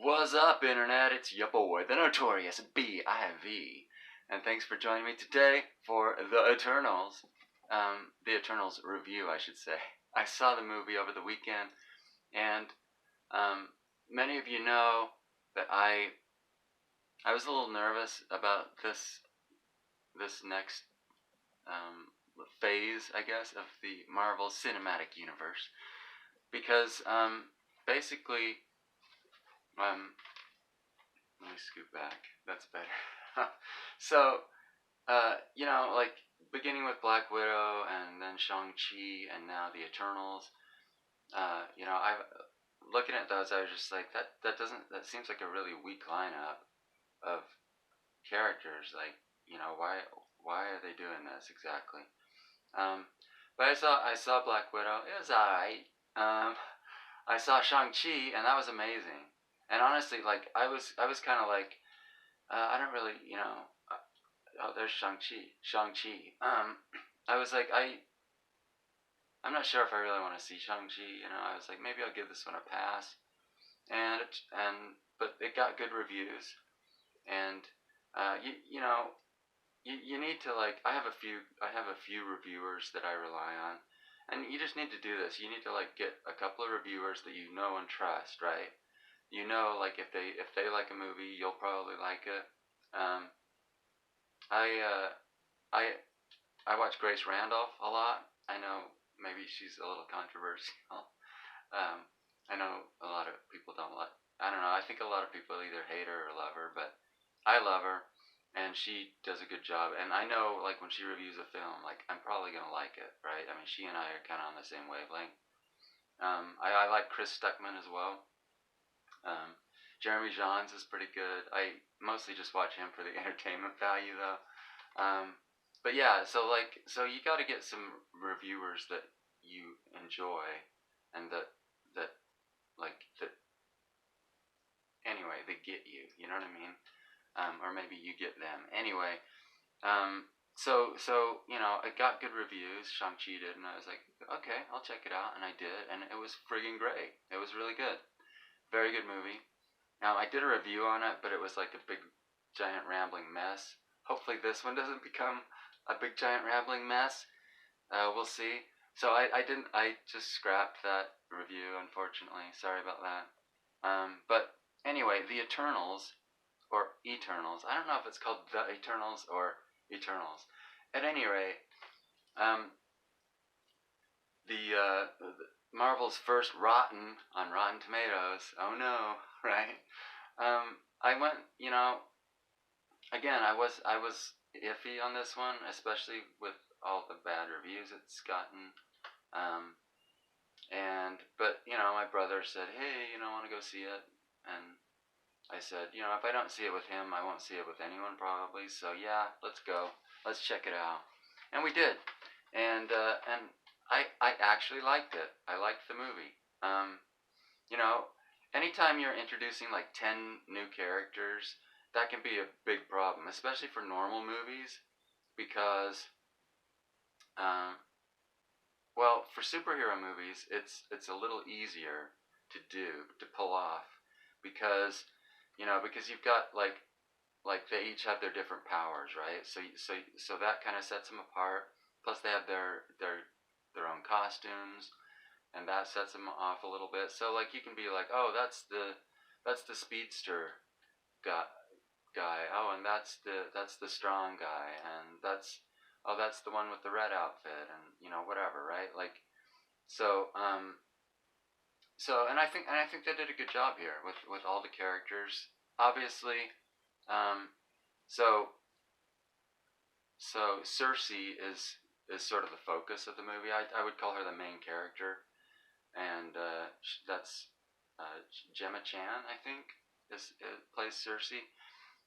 What's up, Internet? It's your boy, the Notorious B.I.V. And thanks for joining me today for The Eternals. The Eternals review, I should say. I saw the movie over the weekend, and many of you know that I was a little nervous about this next phase, I guess, of the Marvel Cinematic Universe, because basically, let me scoot back. That's better. So, like beginning with Black Widow and then Shang-Chi and now the Eternals, I looking at those, I was just like, that seems like a really weak lineup of characters. Like, why are they doing this exactly? But I saw Black Widow. It was alright. I saw Shang-Chi, and that was amazing. And honestly, like I was kind of like, I don't really, oh, there's Shang-Chi. I was like, I'm not sure if I really want to see Shang-Chi. I was like, maybe I'll give this one a pass. But it got good reviews, and you need to, like, I have a few reviewers that I rely on, and you just need to do this. You need to, like, get a couple of reviewers that you know and trust, right? Like, if they like a movie, you'll probably like it. I watch Grace Randolph a lot. I know maybe she's a little controversial. I know a lot of people don't like. I don't know. I think a lot of people either hate her or love her, but I love her, and she does a good job. And I know, like, when she reviews a film, like, I'm probably gonna like it, right? I mean, she and I are kind of on the same wavelength. I like Chris Stuckman as well. Jeremy Jahns is pretty good. I mostly just watch him for the entertainment value, though. But yeah, so you got to get some reviewers that you enjoy, and that anyway, they get you. You know what I mean? Or maybe you get them. Anyway, so it got good reviews. Shang-Chi did, and I was like, okay, I'll check it out, and I did, and it was friggin' great. It was really good. Very good movie. I did a review on it, but it was like a big, giant, rambling mess. Hopefully this one doesn't become a big, giant, rambling mess. We'll see. So I just scrapped that review, unfortunately. Sorry about that. But anyway, The Eternals, or Eternals. I don't know if it's called The Eternals or Eternals. At any rate, the Marvel's first Rotten on Rotten Tomatoes. Oh no, right? I went, again, I was iffy on this one, especially with all the bad reviews it's gotten. But my brother said, hey, want to go see it? And I said, if I don't see it with him, I won't see it with anyone probably. So yeah, let's go. Let's check it out. And we did. And I actually liked it. I liked the movie. Anytime you're introducing like 10 new characters, that can be a big problem, especially for normal movies, because, well, for superhero movies, it's a little easier to pull off, because you've got like they each have their different powers, right? So that kind of sets them apart. Plus they have their own costumes, and that sets them off a little bit. So like you can be like, oh, that's the speedster guy. Oh, and that's the strong guy, and that's the one with the red outfit, and whatever, right? Like and I think they did a good job here with all the characters, obviously. So Cersei is sort of the focus of the movie. I would call her the main character, and that's Gemma Chan, I think, plays Cersei,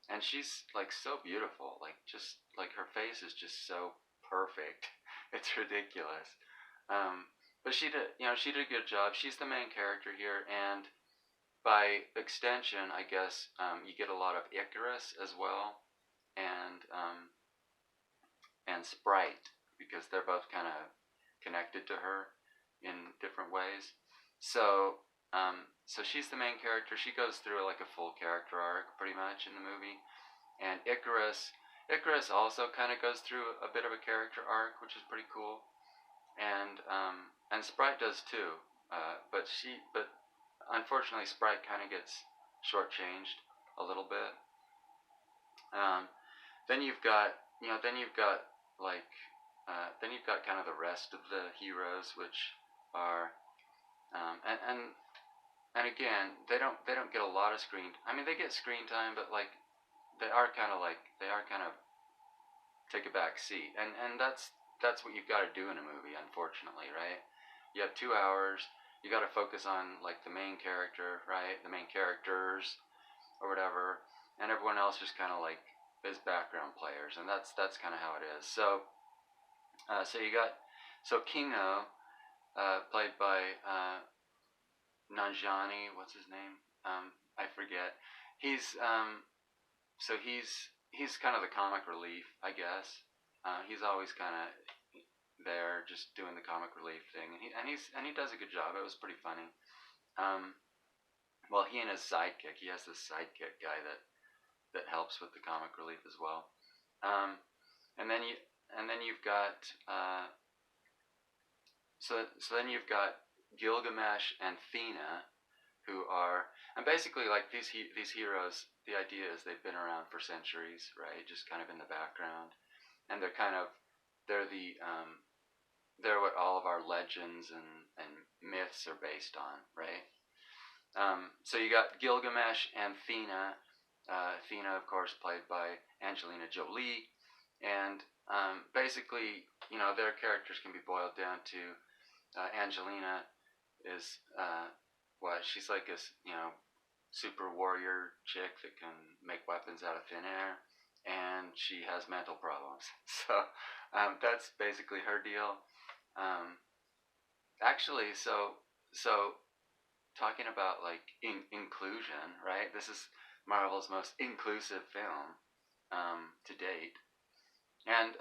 and she's like so beautiful. Like, just like her face is just so perfect. It's ridiculous. But she did a good job. She's the main character here, and by extension, I guess, you get a lot of Icarus as well, and Sprite, because they're both kind of connected to her in different ways. So so she's the main character. She goes through like a full character arc pretty much in the movie. And Icarus also kind of goes through a bit of a character arc, which is pretty cool. And Sprite does too. But unfortunately, Sprite kind of gets shortchanged a little bit. Um, then you've got like then you've got kind of the rest of the heroes, which are um, and and and again, they don't get a lot of screen. I mean, they get screen time, but like they are kind of take a back seat, and that's what you've got to do in a movie, unfortunately, right? You have 2 hours. You got to focus on like the main character, right? The main characters or whatever, and everyone else just kind of like is background players, and that's kind of how it is. So you got Kingo, played by Nanjiani. What's his name? I forget. He's so he's kind of the comic relief, I guess. He's always kind of there, just doing the comic relief thing, and he does a good job. It was pretty funny. Um, well, he and his sidekick. He has this sidekick guy that helps with the comic relief as well. Um, and then you've got so then you've got Gilgamesh and Thena, who are, and basically like these heroes. The idea is they've been around for centuries, right? Just kind of in the background, and they're the they're what all of our legends and myths are based on, right? So you got Gilgamesh and Thena. Thena, of course, played by Angelina Jolie, and basically, their characters can be boiled down to Angelina is she's like a super warrior chick that can make weapons out of thin air, and she has mental problems. So that's basically her deal. Um, Actually, so talking about like inclusion, right? This is Marvel's most inclusive film to date, and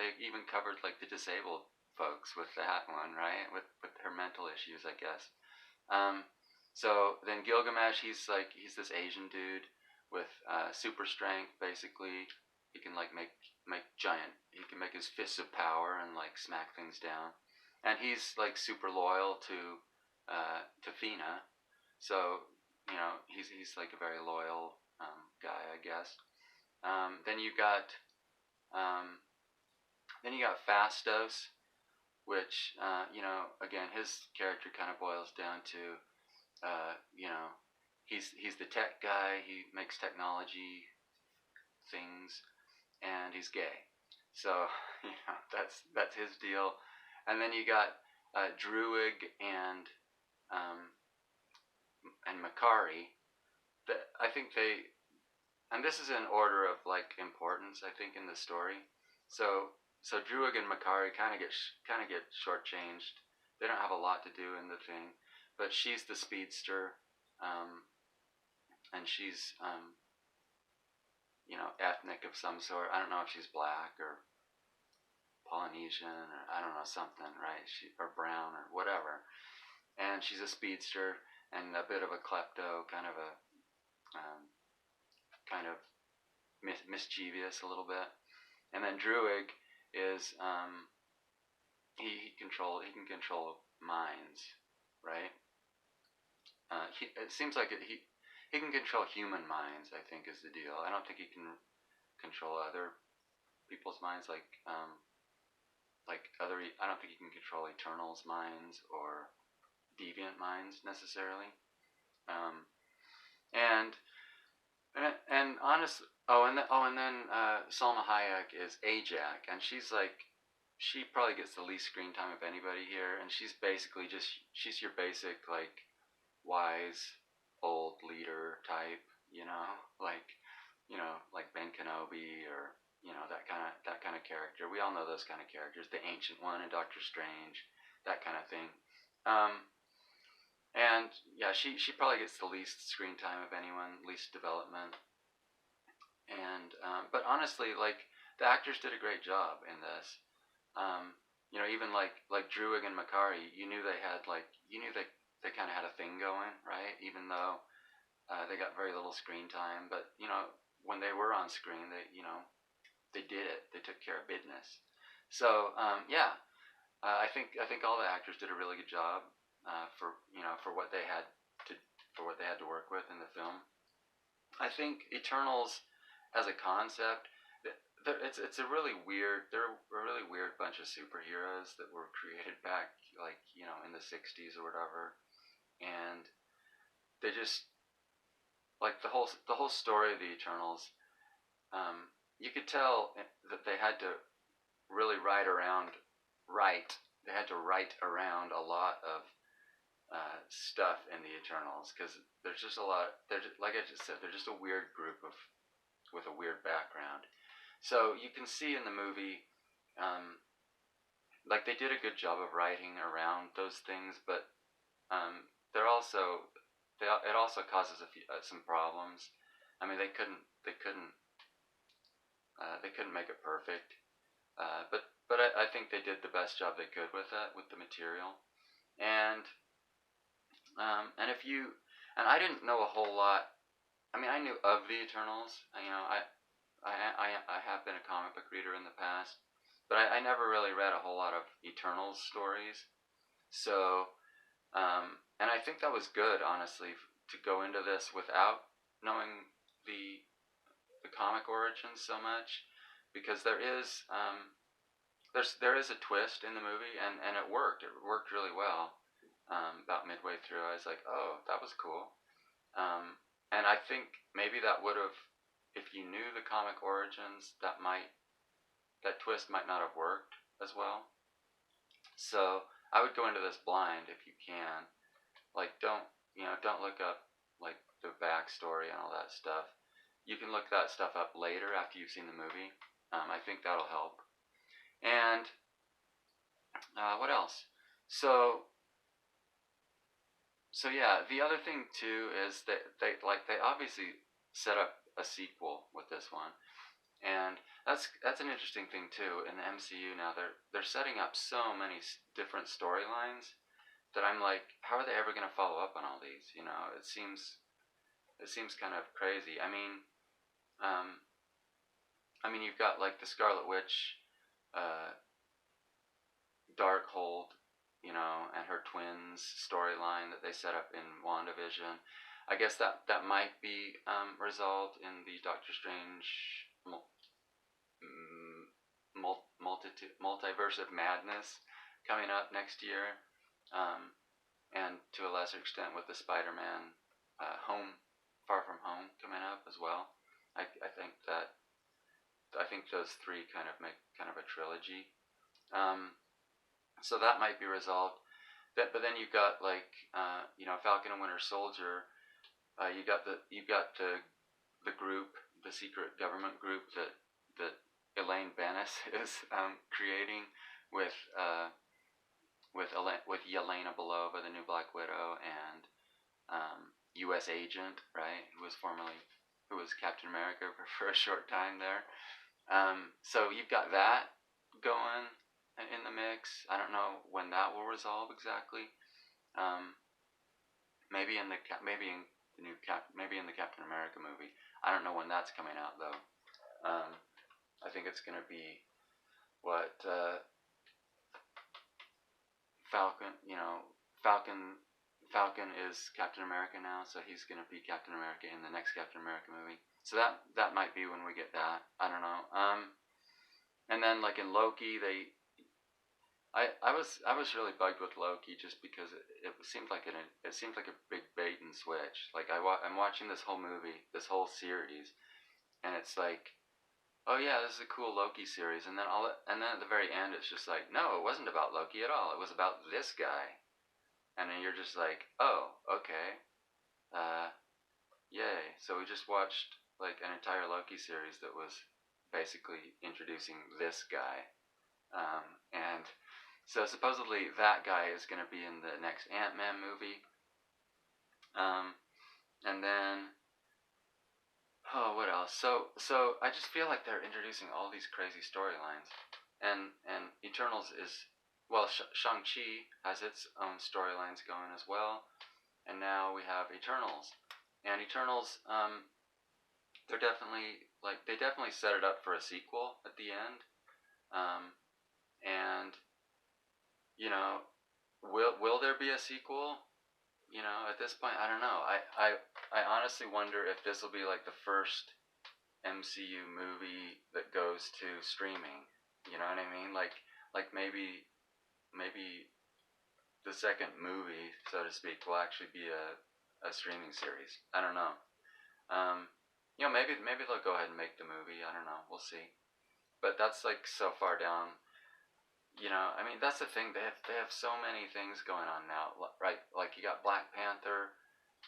they even covered like the disabled folks with that one, right? With her mental issues, I guess. Um, so then Gilgamesh, he's this Asian dude with super strength. Basically, he can like make giant. He can make his fists of power and like smack things down. And he's like super loyal to Thena. So he's like a very loyal guy, I guess. Then you got Fastos, which again his character kind of boils down to uh, you know he's the tech guy. He makes technology things, and he's gay. So that's his deal. And then you got Druig and Makari. I think and this is in order of like importance, I think, in the story. So Druig and Makari kind of get shortchanged. They don't have a lot to do in the thing, but she's the speedster, and she's ethnic of some sort. I don't know if she's black or Polynesian or I don't know, something, right? Or brown or whatever. And she's a speedster and a bit of a klepto, kind of mischievous a little bit. And then Druig is he can control minds, right? It seems like he can control human minds, I think, is the deal. I don't think he can control other people's minds, like other. I don't think he can control Eternals' minds or deviant minds necessarily. Um, and and honestly, and then Salma Hayek is Ajak, and she probably gets the least screen time of anybody here, and she's basically she's your basic like wise old leader type, like like Ben Kenobi, or that kind of character. We all know those kind of characters, the Ancient One in Doctor Strange, that kind of thing. Um, and yeah, she probably gets the least screen time of anyone, least development. And but honestly, like the actors did a great job in this. Um, even like Druig and Makari, you knew they kind of had a thing going, right? Even though they got very little screen time, but when they were on screen, they did it. They took care of business. So yeah, I think all the actors did a really good job for what they had to work with in the film. I think Eternals as a concept, it's a really weird. They're a really weird bunch of superheroes that were created back like in the '60s or whatever, and they just like the whole story of the Eternals. You could tell that they had to really write. They had to write around a lot of stuff in the Eternals because there's just a lot. They're just, like I just said, they're just a weird group of with a weird background. So you can see in the movie, like they did a good job of writing around those things, but they're also it also causes some problems. I mean, they couldn't make it perfect, but I think they did the best job they could with that with the material, and if you and I didn't know a whole lot. I mean, I knew of the Eternals. I have been a comic book reader in the past, but I never really read a whole lot of Eternals stories. So, and I think that was good, honestly, to go into this without knowing the the comic origins so much, because there is a twist in the movie, and it worked. It worked really well. About midway through, I was like, oh, that was cool. And I think maybe that would have, if you knew the comic origins, that twist might not have worked as well. So I would go into this blind if you can. Like, don't look up like the backstory and all that stuff. You can look that stuff up later after you've seen the movie. I think that'll help. And what else? So yeah, the other thing too is that they obviously set up a sequel with this one, and that's an interesting thing too in the MCU now. They're setting up so many different storylines that I'm like, how are they ever going to follow up on all these? It seems kind of crazy. Um, you've got like the Scarlet Witch, uh, Darkhold, and her twins storyline that they set up in WandaVision. I guess that might be resolved in the Doctor Strange multiverse of madness coming up next year, and to a lesser extent with the Spider-Man Far From Home coming up as well. I think those three kind of make kind of a trilogy. So that might be resolved. But then you've got like Falcon and Winter Soldier. You got the group, the secret government group that Elaine Bennis is creating with Yelena Belova, the new Black Widow, and U.S. Agent, right, who was Captain America for a short time there. So you've got that going in the mix. I don't know when that will resolve exactly. Maybe in the Captain America movie. I don't know when that's coming out though. I think it's gonna be what Falcon. Falcon is Captain America now, so he's gonna be Captain America in the next Captain America movie. So that might be when we get that. I don't know. And then like in Loki, I was really bugged with Loki just because it seemed like a big bait and switch. Like I'm watching this whole movie, this whole series, and it's like, oh yeah, this is a cool Loki series, and then at the very end, it's just like, no, it wasn't about Loki at all. It was about this guy, and then you're just like, oh, okay, yay. So we just watched like an entire Loki series that was basically introducing this guy, and so supposedly that guy is going to be in the next Ant-Man movie. And then, oh, what else? So I just feel like they're introducing all these crazy storylines, and Eternals well, Shang-Chi has its own storylines going as well, and now we have Eternals, and Eternals, they're definitely they definitely set it up for a sequel at the end, um, and you know, will there be a sequel? You know, at this point, I don't know. I honestly wonder if this will be like the first MCU movie that goes to streaming. You know what I mean? Like maybe the second movie, so to speak, will actually be a streaming series. I don't know. Um, you know, maybe they'll go ahead and make the movie. I don't know. We'll see. But that's like so far down. You know, I mean, that's the thing. They have so many things going on now, right? Like you got Black Panther.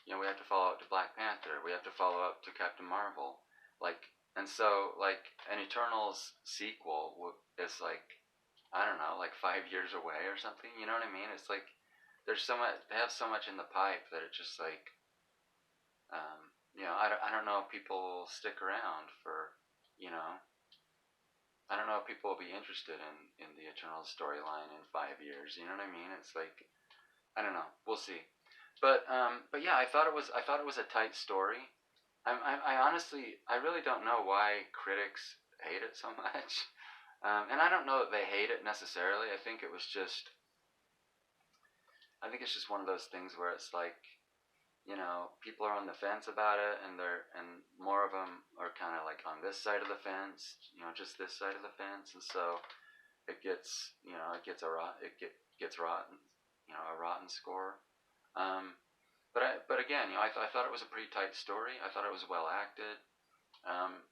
You know, we have to follow up to Black Panther. We have to follow up to Captain Marvel. Like, and so like an Eternals sequel is like, I don't know, like 5 years away or something. You know what I mean? It's like there's so much. They have so much in the pipe that it's just like, I don't know if people stick around for, you know, I don't know if people will be interested in the Eternals storyline in 5 years. You know what I mean? It's like, I don't know. We'll see. But yeah, I thought it was a tight story. I honestly, I really don't know why critics hate it so much. And I don't know that they hate it necessarily. I think it's just one of those things where it's like, you know, people are on the fence about it, and more of them are kind of like on this side of the fence, you know, just this side of the fence, and so it gets, you know, gets rotten, you know, a rotten score. Um, but again, you know, I thought it was a pretty tight story. I thought it was well acted.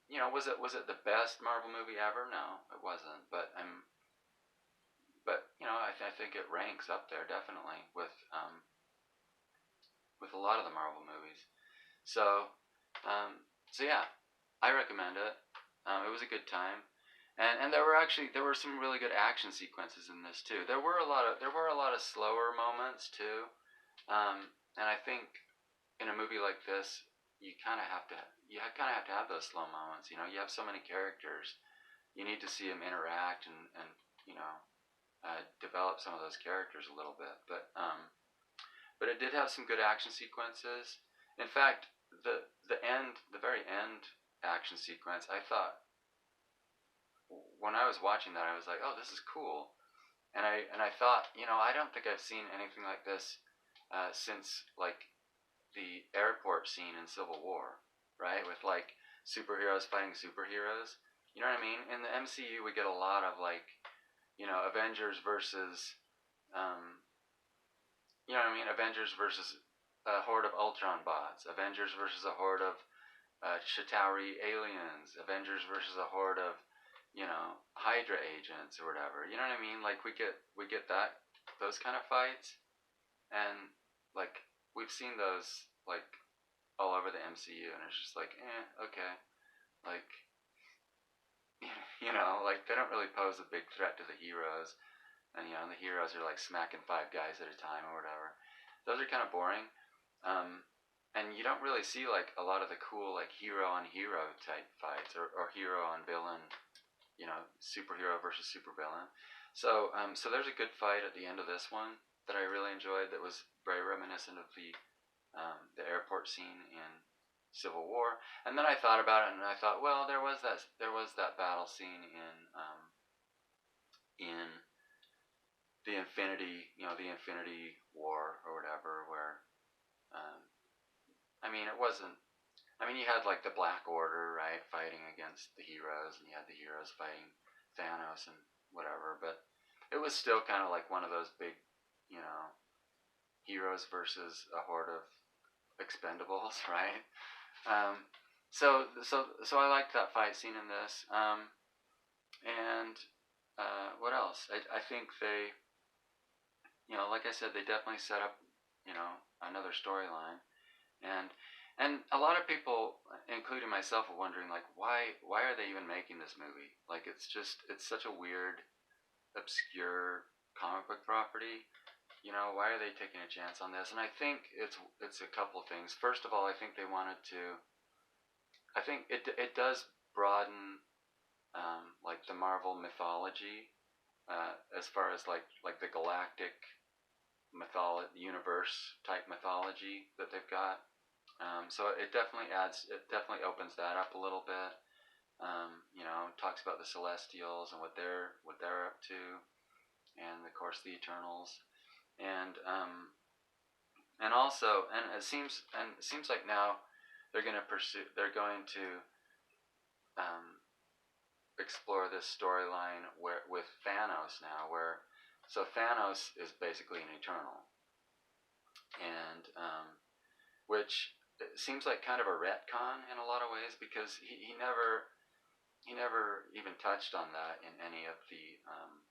You know, was it the best Marvel movie ever? No, it wasn't. But you know, I think it ranks up there definitely with a lot of the Marvel movies. So so yeah, I recommend it. It was a good time, and there were some really good action sequences in this too. There were a lot of slower moments too, and I think in a movie like this, you kind of have to have those slow moments. You know, you have so many characters, you need to see them interact and you know develop some of those characters a little bit. But it did have some good action sequences. In fact, the very end action sequence, I thought when I was watching that, I was like, oh, this is cool. And I thought, you know, I don't think I've seen anything like this since like the airport scene in Civil War, right? With like superheroes fighting superheroes. You know what I mean? In the MCU, we get a lot of like, you know, Avengers versus, um, you know what I mean? Avengers versus a horde of Ultron bots. Avengers versus a horde of Chitauri aliens. Avengers versus a horde of, you know, Hydra agents or whatever. You know what I mean? Like we get those kind of fights, and like we've seen those like all over the MCU, and it's just like, okay, like you know, like they don't really pose a big threat to the heroes, and you know, the heroes are like smacking five guys at a time or whatever. Those are kind of boring, um, and you don't really see like a lot of the cool like hero on hero type fights or hero on villain, you know, superhero versus supervillain. So there's a good fight at the end of this one that I really enjoyed. That was very reminiscent of the airport scene in Civil War. And then I thought about it, and I thought, well, there was that battle scene in the Infinity War or whatever, where um, I mean, it wasn't. I mean, you had like the Black Order, right, fighting against the heroes, and you had the heroes fighting Thanos and whatever. But it was still kind of like one of those big, you know, heroes versus a horde of expendables, right? Um, so I liked that fight scene in this. And what else? I think they, you know, like I said, they definitely set up, you know, another storyline, and a lot of people, including myself, are wondering like why are they even making this movie? Like it's such a weird, obscure comic book property. You know, why are they taking a chance on this? And I think it's a couple things. First of all, I think they wanted to. I think it does broaden like the Marvel mythology, as far as like the galactic universe type mythology that they've got. So it definitely opens that up a little bit. Talks about the Celestials and what they're up to, and of course the Eternals, and also, it seems like now they're going to um, explore this storyline with Thanos now, so Thanos is basically an Eternal, and which seems like kind of a retcon in a lot of ways, because he never even touched on that in any of the um,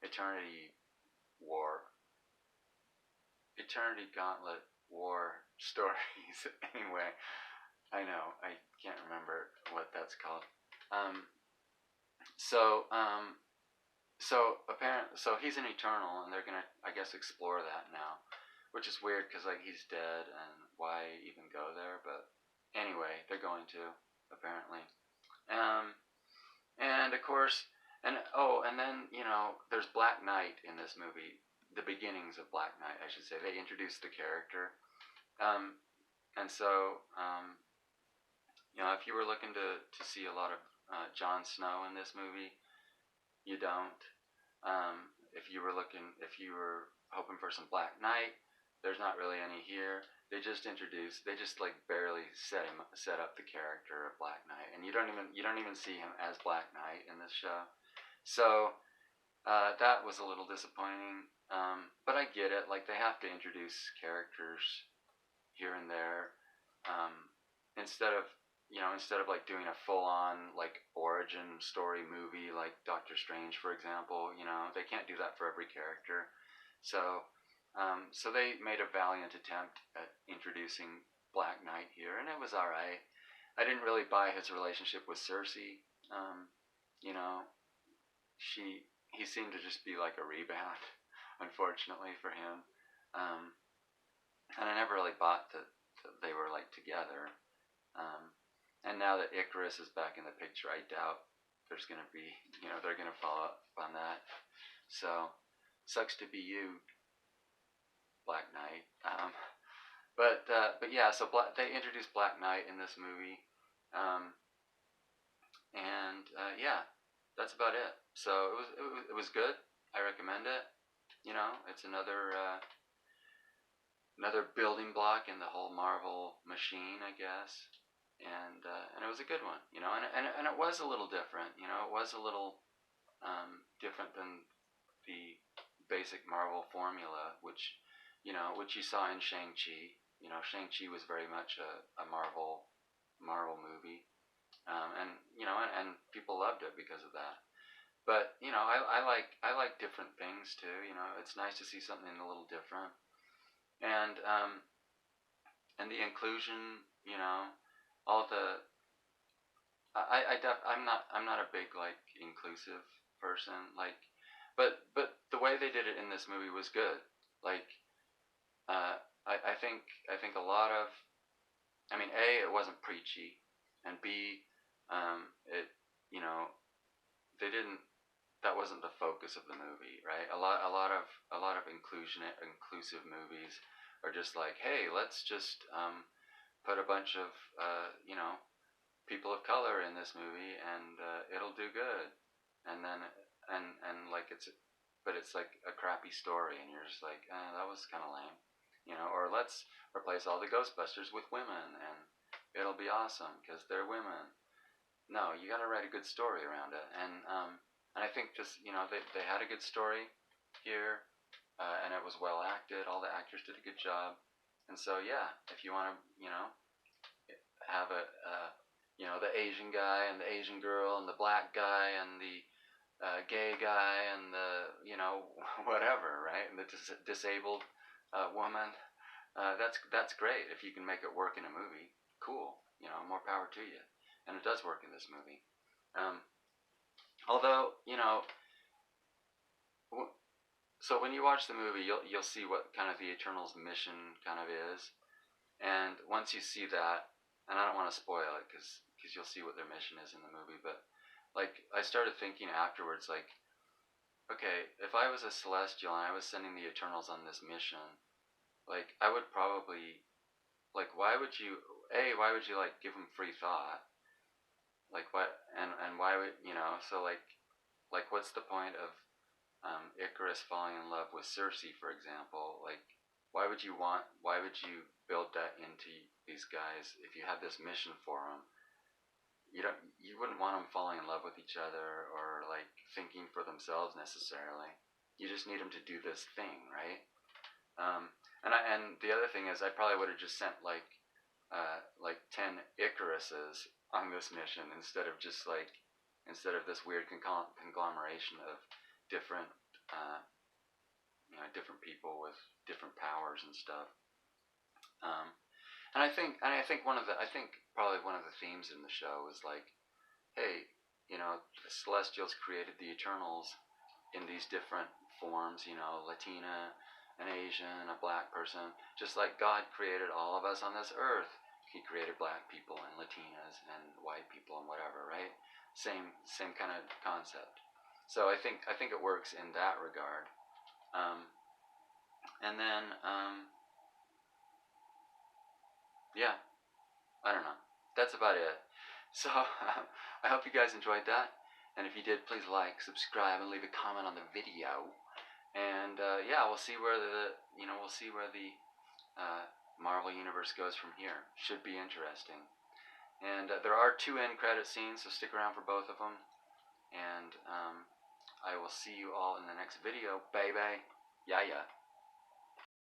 eternity war eternity gauntlet war stories. Anyway, I know I can't remember what that's called. Um, so so he's an Eternal, and they're gonna, I guess, explore that now, which is weird because like he's dead, and why even go there? But anyway, they're going to, apparently. Um, and of course, and then there's Black Knight in this movie. The beginnings of Black Knight, I should say. They introduced the character, and so if you were looking to see a lot of Jon Snow in this movie, you don't. If you were hoping for some Black Knight, there's not really any here. They just like barely set up the character of Black Knight, and you don't even see him as Black Knight in this show. So that was a little disappointing. But I get it. Like, they have to introduce characters here and there, um, instead of like doing a full-on like origin story movie like Doctor Strange, for example. They can't do that for every character. So they made a valiant attempt at introducing Black Knight here, and it was all right. I didn't really buy his relationship with Cersei. You know, he seemed to just be like a rebound, unfortunately for him. Um, and I never really bought that they were like together. Um, and now that Icarus is back in the picture, I doubt there's gonna be, they're gonna follow up on that. So, sucks to be you, Black Knight. But yeah, so they introduced Black Knight in this movie, um, and yeah, that's about it. So it was good. I recommend it. It's another building block in the whole Marvel machine, I guess. And it was a good one. And it was a little different. It was a little different than the basic Marvel formula, which you saw in Shang-Chi. Shang-Chi was very much a Marvel movie, and people loved it because of that. But I like different things too. It's nice to see something a little different, and the inclusion. All the I'm not a big like inclusive person, like, but the way they did it in this movie was good. Like, I think a lot of, I mean, A, it wasn't preachy, and B, it you know they didn't that wasn't the focus of the movie, right? A lot of inclusive movies are just like, hey, let's just put a bunch of people of color in this movie, and it'll do good. And then like it's like a crappy story, and you're just like, that was kind of lame. Or let's replace all the Ghostbusters with women, and it'll be awesome because they're women. No, you got to write a good story around it, and I think just they had a good story here, and it was well acted. All the actors did a good job, and so yeah, if you want to have the Asian guy and the Asian girl and the black guy and the gay guy and the whatever, right, and the disabled woman, that's great. If you can make it work in a movie, cool. More power to you. And it does work in this movie. Although so when you watch the movie, you'll see what kind of the Eternals' mission kind of is, and once you see that, and I don't want to spoil it because you'll see what their mission is in the movie, but like I started thinking afterwards, like, okay, if I was a celestial and I was sending the Eternals on this mission, like I would probably, like, why would you like give them free thought? Like what, and why would, so like what's the point of Icarus falling in love with Circe, for example? Like, why would you build that into these guys if you had this mission for them? You wouldn't want them falling in love with each other or like thinking for themselves necessarily. You just need them to do this thing, right? And the other thing is, I probably would have just sent like 10 Icaruses on this mission instead of this weird conglomeration of different uh, different people with different powers and stuff. Um, and I think probably one of the themes in the show is like, hey, the Celestials created the Eternals in these different forms, Latina, an Asian, a black person, just like God created all of us on this earth. He created black people and Latinas and white people and whatever, right? Same kind of concept. So I think it works in that regard. Um, and then yeah, I don't know. That's about it. So I hope you guys enjoyed that. And if you did, please like, subscribe, and leave a comment on the video. And yeah, we'll see where the Marvel universe goes from here. Should be interesting. And there are 2 end credit scenes, so stick around for both of them. And I will see you all in the next video, baby. Yeah, yeah.